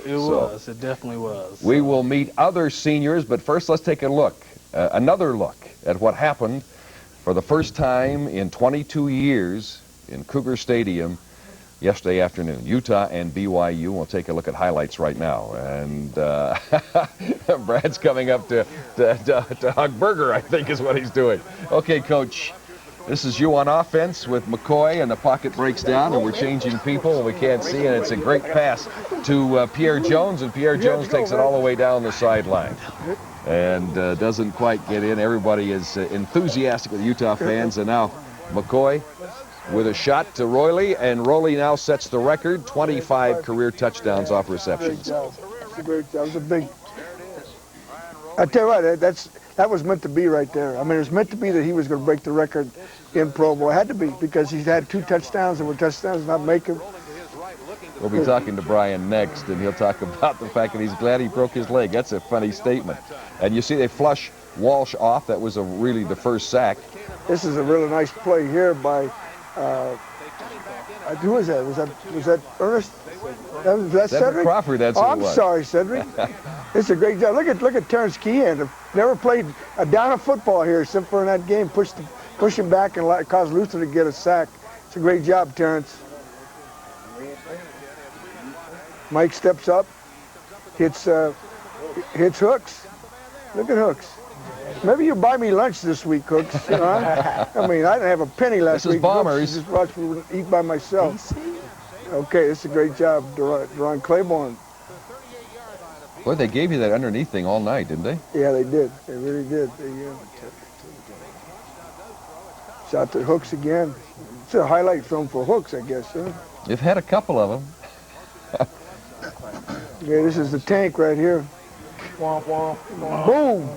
It was. It definitely was. We will meet other seniors, but first let's take a look, another look at what happened for the first time in 22 years in Cougar Stadium yesterday afternoon. Utah and BYU. We'll take a look at highlights right now. And Brad's coming up to hug Berger, I think is what he's doing. Okay, Coach. This is you on offense with McCoy, and the pocket breaks down, and we're changing people, and we can't see, and it's a great pass to Pierre Jones, and Pierre Jones takes it all the way down the sideline and doesn't quite get in. Everybody is enthusiastic with the Utah fans, and now McCoy with a shot to Rowley, and Rowley now sets the record, 25 career touchdowns off receptions. That was a big... I tell you what, that was meant to be right there. I mean, it was meant to be that he was going to break the record in Pro Bowl. It had to be, because he's had 2 touchdowns and were touchdowns not make him. We'll be talking to Brian next, and he'll talk about the fact that he's glad he broke his leg. That's a funny statement. And you see they flush Walsh off. That was really the first sack. This is a really nice play here by, who was that? Was that Ernest? Was that Cedric? Crawford, that's who it was. I'm sorry, Cedric. It's a great job. Look at Terrence Keehan. Never played a down of football here except for in that game. Push him back and cause Luther to get a sack. It's a great job, Terrence. Mike steps up, hits Hooks. Look at Hooks. Maybe you'll buy me lunch this week, Hooks. Huh? I mean, I didn't have a penny last week. This is Bombers. Just watch me eat by myself. Okay, it's a great job, Deron Claiborne. Boy, they gave you that underneath thing all night, didn't they? Yeah, they did. They really did. Shot to Hooks again. It's a highlight film for Hooks, I guess, huh? You've had a couple of them. Yeah, this is the tank right here. Womp, womp, womp. Boom!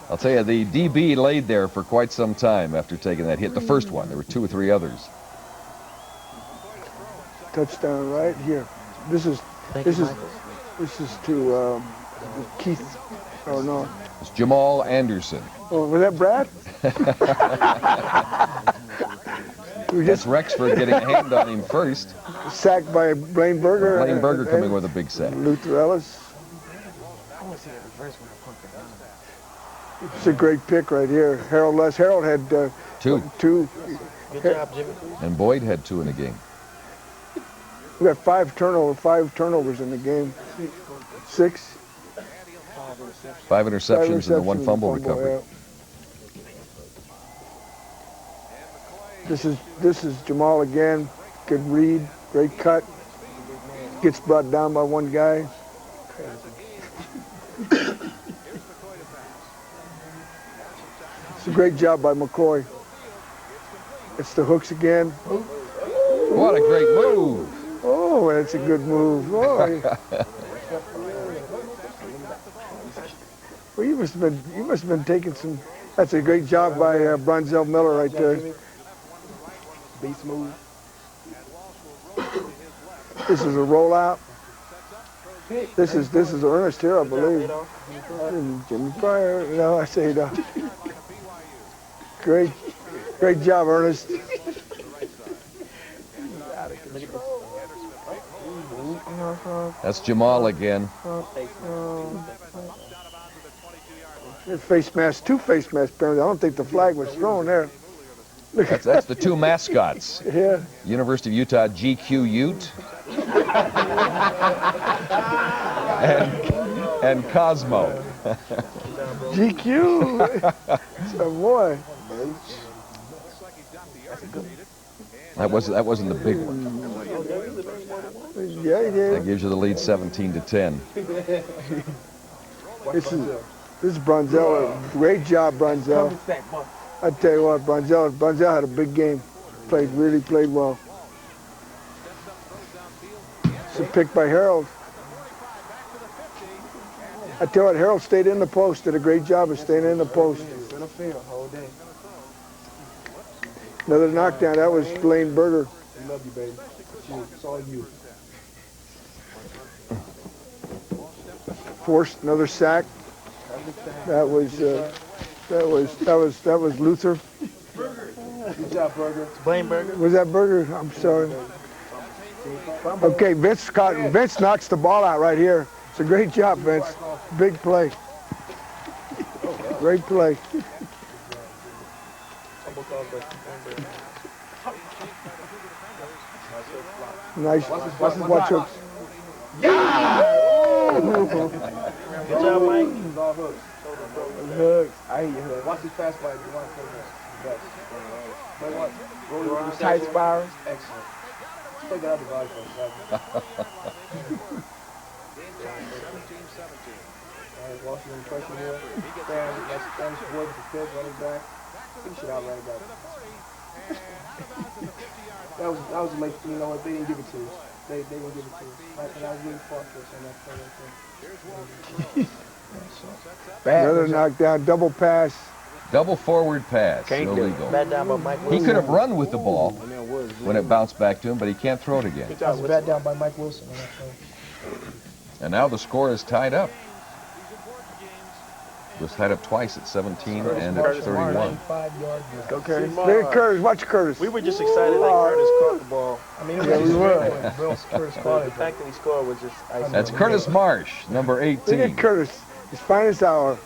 I'll tell you, the DB laid there for quite some time after taking that hit. The first one. There were 2 or 3 others. Touchdown right here. This is to Keith. Oh no. It's Jamal Anderson. Oh, was that Brad? That's Rexford getting a hand on him first. Sacked by Blaine Berger. Blaine Berger coming with a big sack. Luther Ellis. It's a great pick right here. Harold had 2. Good job, Jimmy. And Boyd had 2 in the game. We got 5 turnovers in the game. 6. 5 interceptions and the 1 fumble recovery. Yeah. This is Jamal again. Good read, great cut. Gets brought down by one guy. It's a great job by McCoy. It's the Hooks again. What a great move. Oh, that's a good move. Oh, well, you must have been taking some. That's a great job by Bronzell Miller right there. Beast move. This is a rollout. This is Ernest here, I believe. Jimmy Pryor. No, I say no. Great job, Ernest. That's Jamal again. Face mask, 2 face masks, apparently. I don't think the flag was thrown there. That's the 2 mascots. Yeah. University of Utah GQ Ute and Cosmo. GQ. Oh boy. That wasn't the big one. Yeah, he did. That gives you the lead 17-10. This is Bronzell. Great job, Bronzell. I tell you what, Bronzell had a big game. Really played well. It's a pick by Harold. I tell you what, Harold stayed in the post. Did a great job of staying in the post. Another knockdown. That was Blaine Berger. We love you, baby. It's all you. Forced another sack. That was Luther. Good job, Berger. Blaine Berger. Was that Berger? I'm sorry. Okay, Vince knocks the ball out right here. It's a great job, Vince. Big play. Great play. Nice. Watch hooks. Good job, Mike. Hugs. I hate your hugs. Watch this fast bite. You want to play this. Play what? Tight spirals. Excellent. Let's take that out the body for a second. Alright, Washington pressure here. Spanish boy with the kick, running back. He should out running back. That was late. You know what? They didn't give it to us. They didn't give it to us. And I was really fought for us on that play right there. Another knockdown, double pass. Double forward pass, illegal. Bat down by Mike He Wilson. could have run with the ball when it bounced back to him, but he can't throw it again. That was bat down by Mike Wilson on that play. And now the score is tied up. It was tied up twice at 17 and at 31. 5-yard. Go Curtis. Look at Curtis. Watch Curtis. We were just excited that Curtis caught the ball. I mean, it Yeah, was we were. Curtis The caught it. fact that he scored was just icing. That's Curtis Marsh, number Look 18. at Curtis. His finest hour.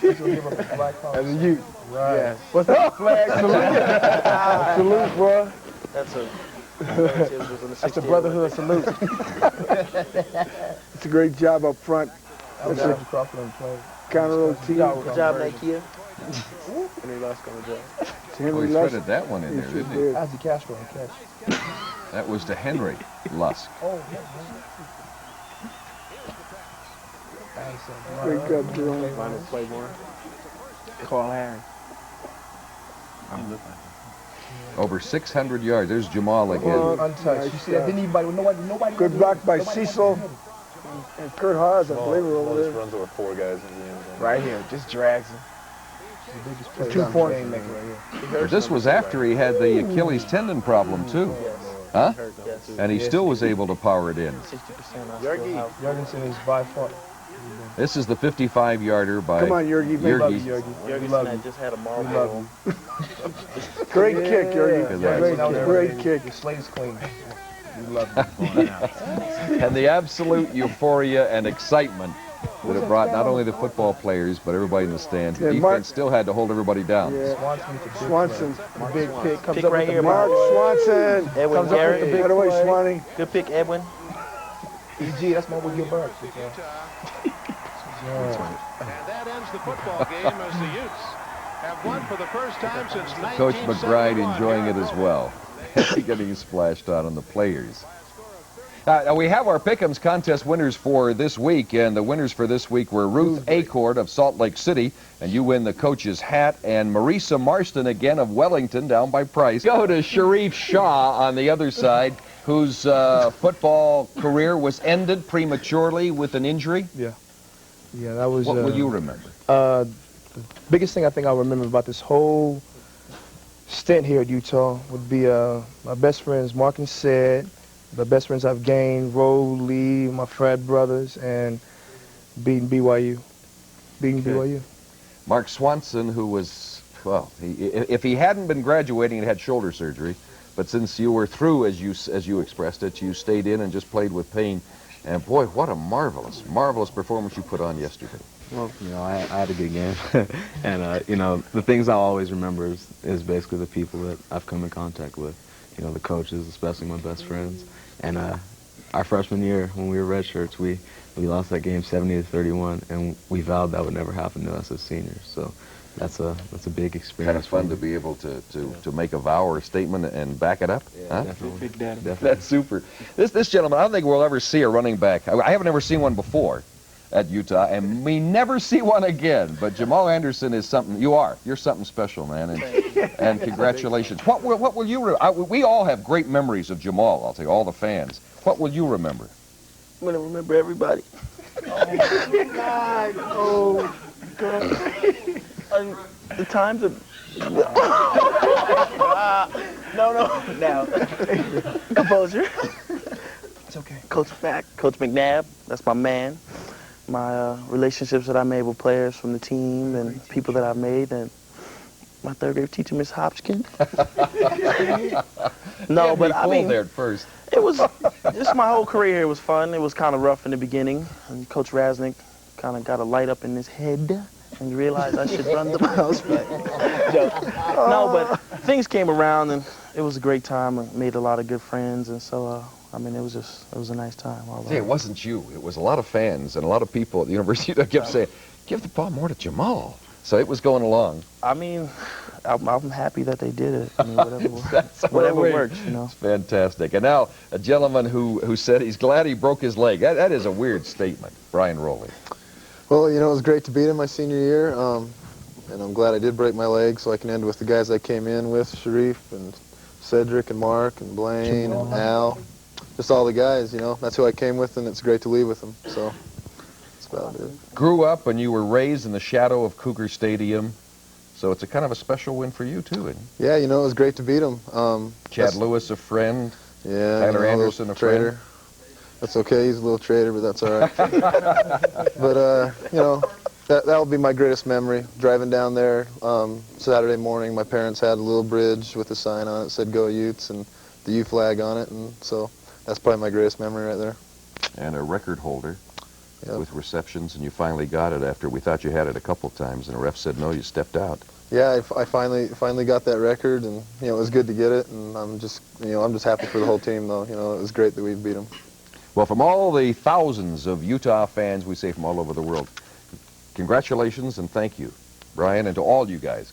He's gonna give up the black cross. As a youth. Right. Yes. What's that flag? Salute. Salute, bro. That's a. That's the brotherhood salute. It's a great job up front. That's That's a Crawford on the play. counter routine. Good job, Nakia. Henry Lusk on the job. Oh, Henry he Lusk. threaded that one in there, Yes, didn't he he? did. Ozzie Castro on the catch. That was to Henry Lusk. Oh, yeah. Great job, Jerome. Final play more. Carl Harry. Over 600 yards. There's Jamal again. Untouched. You see that? Didn't anybody? Nobody. Good block by Cecil and Kurt Haas, I believe, were over there. runs over 4 guys in the end zone. Right here, just drags him. The biggest play 2 points. right here. But this was after he had the Achilles tendon problem, too. Huh? Yes. And he still was able to power it in. 60% on still out. Jorgensen is by far. This is the 55-yarder by Come on, Yergi. We love you, Yergi. Yergi. We Jurgensen love had you. just had a We marble. love you. Great kick, Yergi. Yeah. Great kick. Your slate's clean. We love you. And the absolute euphoria and excitement that it brought not only the football players, but everybody in the stands. The Yeah, defense Mark- still had to hold everybody down. Yeah. Swanson with the big Swanson. play. Big pick. Comes Pick up right with the here, Mark Swanson. Edwin Comes up with the Garrett. big Right away, play. Swanee. Good pick, Edwin. EG, that's my Will Burke. And that ends the football game as the Utes have won for the first time since Coach 1971. McBride enjoying it as well. Getting splashed on the players. We have our Pick'ems contest winners for this week, and the winners for this week were Ruth Acord of Salt Lake City, and you win the coach's hat, and Marisa Marston again of Wellington down by Price. Go to Sharrieff Shah on the other side, whose football career was ended prematurely with an injury. Yeah, that was. What will you remember? The biggest thing I think I'll remember about this whole stint here at Utah would be my best friends, Mark and Sid, the best friends I've gained, Rowley, my frat brothers, and beating BYU. BYU. Mark Swanson, who was, well, if he hadn't been graduating and had shoulder surgery, but since you were through, as you expressed it, you stayed in and just played with pain. And boy, what a marvelous, marvelous performance you put on yesterday. Well, I had a good game. And, the things I'll always remember is basically the people that I've come in contact with. The coaches, especially my best friends. And our freshman year, when we were red shirts, we lost that game 70-31, and we vowed that would never happen to us as seniors. So that's a big experience. Kind of fun to be able to make a vow or a statement and back it up. Yeah, huh? definitely. Big Daddy. That's super. This gentleman, I don't think we'll ever see a running back. I haven't ever seen one before at Utah, and we never see one again. But Jamal Anderson is something. You're something special, man. And congratulations. What will you? We all have great memories of Jamal. I'll say all the fans. What will you remember? I'm gonna remember everybody. Oh, God. And the times of now composure. It's okay. Coach McNabb, that's my man. My relationships that I made with players from the team and people that I've made, and my third grade teacher, Miss Hopkins. No, but I mean, there at first. it was just my whole career here was fun. It was kind of rough in the beginning, and Coach Raznick kind of got a light up in his head and realized I should run the house back. No, but things came around, and it was a great time. I made a lot of good friends, and so I mean, it was a nice time. See, it wasn't you. It was a lot of fans and a lot of people at the university that kept saying, "Give the ball more to Jamal." So it was going along. I mean, I'm happy that they did it. I mean, whatever works, you know. It's fantastic. And now a gentleman who said he's glad he broke his leg. That is a weird statement, Brian Rowley. Well, you know, it was great to beat him my senior year, and I'm glad I did break my leg so I can end with the guys I came in with, Sharrieff and Cedric and Mark and Blaine and Al. Just all the guys, you know. That's who I came with, and it's great to leave with them. So that's about it. Grew up and you were raised in the shadow of Cougar Stadium, so it's a kind of a special win for you too, isn't it? Yeah, you know, it was great to beat him. Chad Lewis, a friend. Yeah. Tyler Anderson, a traitor. friend. That's okay. He's a little traitor, but that's all right. But you know, that'll be my greatest memory. Driving down there Saturday morning, my parents had a little bridge with a sign on it that said "Go Utes" and the U flag on it, and so that's probably my greatest memory right there. And a record holder. Yep. With receptions, and you finally got it after we thought you had it a couple times, and the ref said no, you stepped out. Yeah, I finally got that record, and you know, it was good to get it, and I'm just happy for the whole team, though. You know, it was great that we beat them. Well, from all the thousands of Utah fans we say from all over the world, congratulations and thank you, Brian, and to all you guys,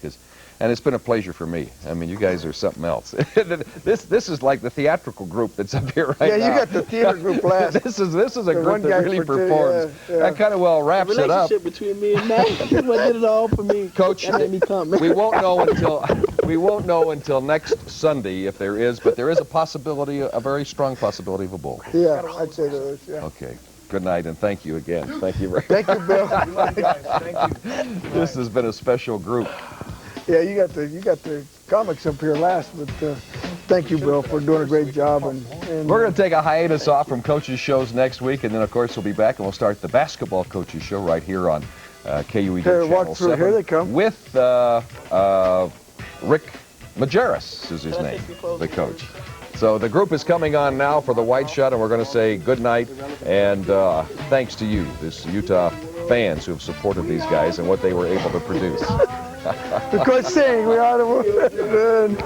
and it's been a pleasure for me. I mean, you guys are something else. This is like the theatrical group that's up here right now. Yeah, you got the theater group last. This is a group that really performs. That kind of well wraps it up. The relationship between me and Matt, what did it all for me. Coach, that made me come. we won't know until next Sunday if there is, but there is a possibility, a very strong possibility of a bowl. Yeah, I'd say there is. Yeah. Okay. Good night, and thank you again. Thank you very much. Thank you, Bill. Thank you. This has been a special group. Yeah, you got the comics up here last, but thank you, Bill, for doing a great job. And we're going to take a hiatus off from Coaches Shows next week, and then, of course, we'll be back, and we'll start the Basketball Coaches Show right here on KUED Channel 7. Here they come. With Rick Majerus is his name, the coach. So the group is coming on now for the White Shot, and we're going to say good night, and thanks to you, this Utah fans who have supported these guys and what they were able to produce. The coach saying we ought to win.